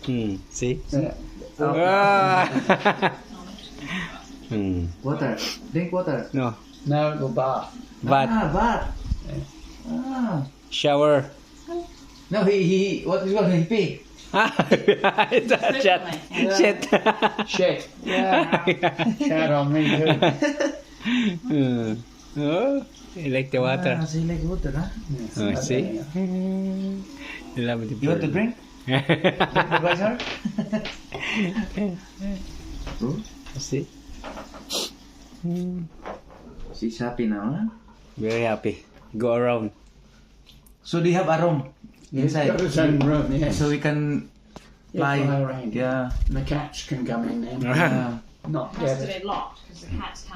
See? Ah. Water. Drink water. No. No, go bath. Bath. Bath. Ah. Shower. No, he what is called? He pee. It's a shit. Shit. Shit. Yeah. Shat on me too. Oh, you like the water? Ah, so you like water, huh? Oh, see? You love the You want to drink? Drink the geyser? See? She's happy now, huh? Very happy. Go around. So do you have a room inside? Got his own room, yes. So we can Fly fly. around. Yeah. The cats can come in then. Yeah. Not Has get to it. be locked because the cats can't.